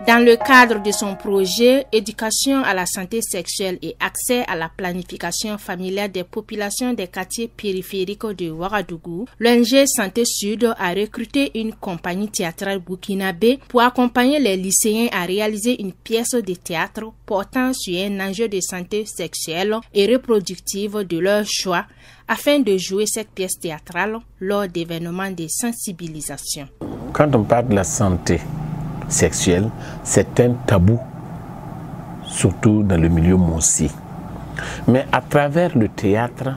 Dans le cadre de son projet Éducation à la santé sexuelle et accès à la planification familiale des populations des quartiers périphériques de Ouagadougou, l'ONG Santé Sud a recruté une compagnie théâtrale burkinabé pour accompagner les lycéens à réaliser une pièce de théâtre portant sur un enjeu de santé sexuelle et reproductive de leur choix afin de jouer cette pièce théâtrale lors d'événements de sensibilisation. Quand on parle de la santé sexuelle, c'est un tabou, surtout dans le milieu moussy. Mais à travers le théâtre,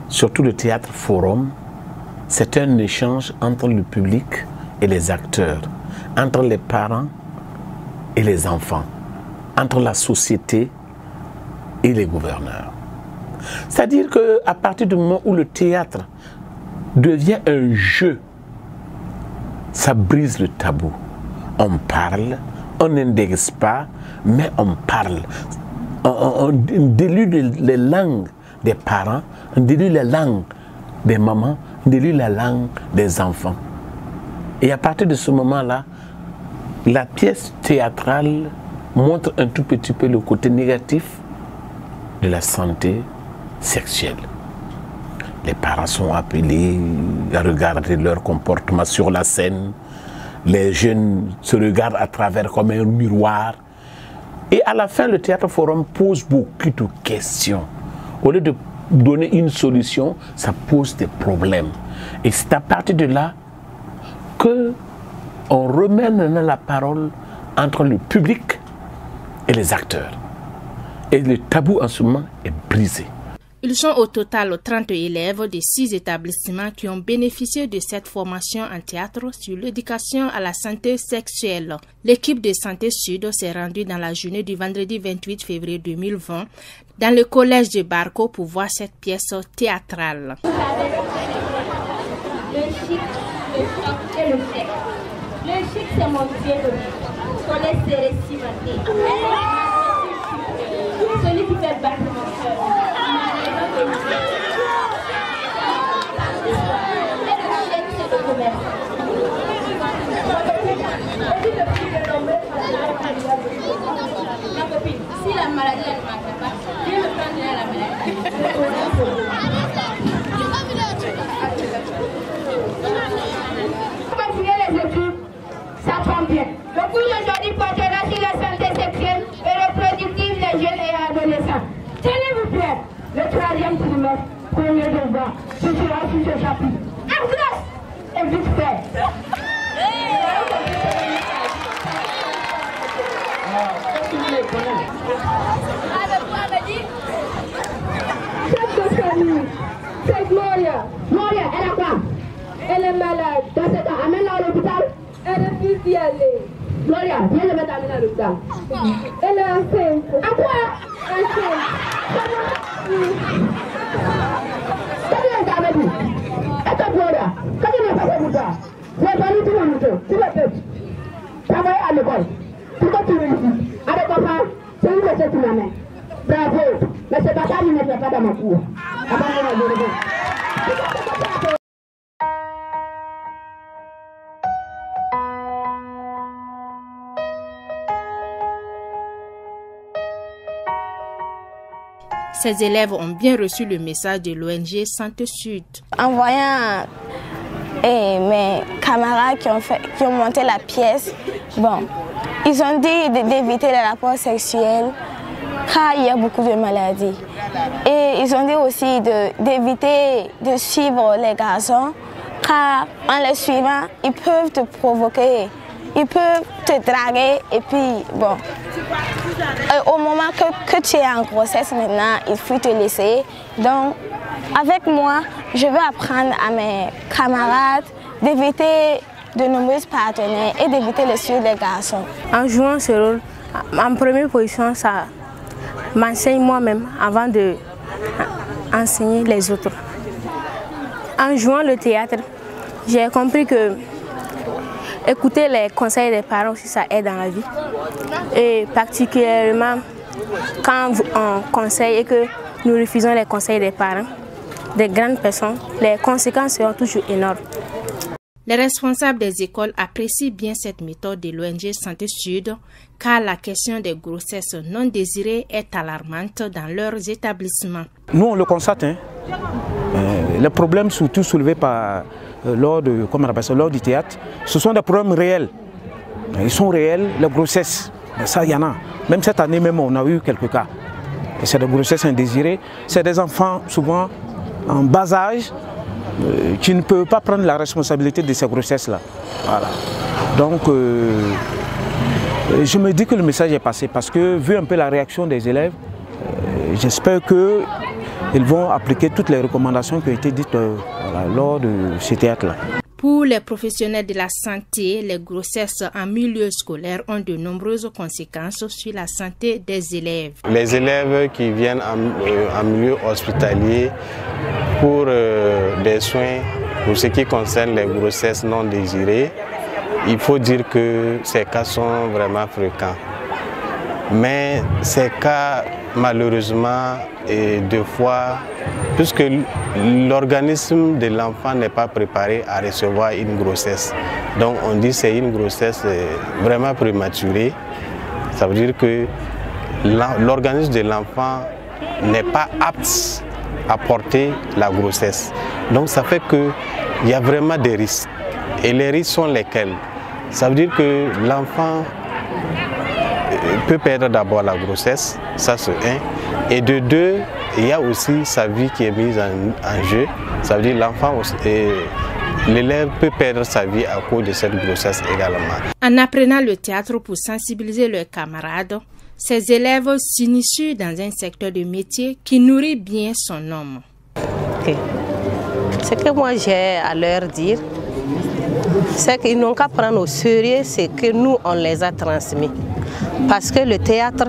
surtout le théâtre forum, c'est un échange entre le public et les acteurs, entre les parents et les enfants, entre la société et les gouverneurs. C'est-à-dire qu'à partir du moment où le théâtre devient un jeu, ça brise le tabou. On parle, on n'indexe pas, mais on parle. On dilue les langues des parents, on dilue les langues des mamans, on dilue la langue des enfants. Et à partir de ce moment-là, la pièce théâtrale montre un tout petit peu le côté négatif de la santé sexuelle. Les parents sont appelés à regarder leur comportement sur la scène. Les jeunes se regardent à travers comme un miroir. Et à la fin, le théâtre forum pose beaucoup de questions. Au lieu de donner une solution, ça pose des problèmes. Et c'est à partir de là qu'on remet maintenant la parole entre le public et les acteurs. Et le tabou en ce moment est brisé. Ils sont au total 30 élèves de 6 établissements qui ont bénéficié de cette formation en théâtre sur l'éducation à la santé sexuelle. L'équipe de Santé Sud s'est rendue dans la journée du vendredi 28 février 2020 dans le collège de Barco pour voir cette pièce théâtrale. Le chic, le choc et le sexe. Le chic, c'est mon Dieu de vie. Collège, c'est réciproque. Celui qui fait battre mon cœur. Si la maladie ne marche pas, je me prendrai la maladie. Continuer les études, ça tombe bien. Le cours d'aujourd'hui portera sur la santé sexuelle et reproductive des jeunes et adolescents. Tenez-vous prêts, le 3e trimestre, premier devoir, ce sera sur ce chapitre. En classe, et vite fait. Cette famille, c'est Gloria. Gloria, elle a quoi? Elle est malade. Dans ce cas, amène-la à l'hôpital. Elle refuse d'y aller. Gloria, viens le mettre à l'hôpital. Elle est enceinte. À quoi? Enceinte. Qu'est-ce que tu as dit? Attends, Gloria, qu'est-ce que tu as fait pour toi? J'ai pas mis tout le monde. Tu le fais. Travaille à l'école. Pourquoi tu réussis? Avec papa, c'est une recette pour ma main. Bravo. Mais ce bâtard ne me fait pas dans ma cour. Ces élèves ont bien reçu le message de l'ONG Santé Sud. En voyant mes camarades qui ont monté la pièce, bon, ils ont dit d'éviter les rapports sexuels car il y a beaucoup de maladies. Et ils ont dit aussi d'éviter de suivre les garçons car en les suivant, ils peuvent te provoquer, ils peuvent te draguer et puis bon. Au moment que tu es en grossesse maintenant, il faut te laisser. Donc avec moi, je vais apprendre à mes camarades d'éviter de nombreux partenaires et d'éviter le suivre des garçons. En jouant ce rôle, en première position, ça m'enseigne moi-même avant d'enseigner les autres. En jouant le théâtre, j'ai compris que écouter les conseils des parents aussi, ça aide dans la vie. Et particulièrement quand on conseille et que nous refusons les conseils des parents, des grandes personnes, les conséquences seront toujours énormes. Les responsables des écoles apprécient bien cette méthode de l'ONG Santé Sud car la question des grossesses non désirées est alarmante dans leurs établissements. Nous on le constate, les problèmes surtout soulevés par, lors du théâtre, ce sont des problèmes réels. Ils sont réels, les grossesses, ça il y en a. Même cette année même on a eu quelques cas. C'est des grossesses indésirées, c'est des enfants souvent en bas âge, qui ne peuvent pas prendre la responsabilité de ces grossesses-là. Voilà. Donc, je me dis que le message est passé parce que, vu un peu la réaction des élèves, j'espère qu'ils vont appliquer toutes les recommandations qui ont été dites lors de ce théâtre-là. Pour les professionnels de la santé, les grossesses en milieu scolaire ont de nombreuses conséquences sur la santé des élèves. Les élèves qui viennent en milieu hospitalier pour des soins, pour ce qui concerne les grossesses non désirées, il faut dire que ces cas sont vraiment fréquents. Mais ces cas, malheureusement, et deux fois, puisque l'organisme de l'enfant n'est pas préparé à recevoir une grossesse. Donc on dit que c'est une grossesse vraiment prématurée. Ça veut dire que l'organisme de l'enfant n'est pas apte à porter la grossesse. Donc ça fait qu'il y a vraiment des risques. Et les risques sont lesquels? Ça veut dire que l'enfant peut perdre d'abord la grossesse, ça c'est un. Et de deux, il y a aussi sa vie qui est mise en jeu. Ça veut dire l'enfant, l'élève peut perdre sa vie à cause de cette grossesse également. En apprenant le théâtre pour sensibiliser leurs camarades, ces élèves s'initient dans un secteur de métier qui nourrit bien son homme. Okay. Ce que moi j'ai à leur dire, c'est qu'ils n'ont qu'à prendre au sérieux ce que nous on les a transmis. Parce que le théâtre,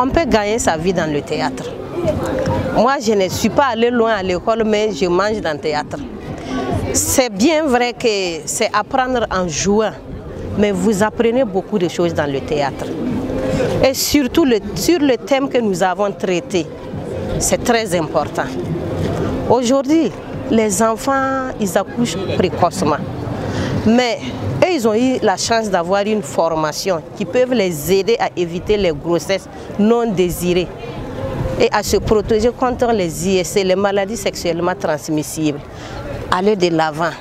on peut gagner sa vie dans le théâtre. Moi, je ne suis pas allée loin à l'école, mais je mange dans le théâtre. C'est bien vrai que c'est apprendre en jouant, mais vous apprenez beaucoup de choses dans le théâtre. Et surtout sur le thème que nous avons traité, c'est très important. Aujourd'hui, les enfants, ils accouchent précocement. Mais eux, ils ont eu la chance d'avoir une formation qui peut les aider à éviter les grossesses non désirées et à se protéger contre les IST, les maladies sexuellement transmissibles. Aller de l'avant.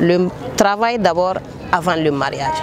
Le travail d'abord avant le mariage.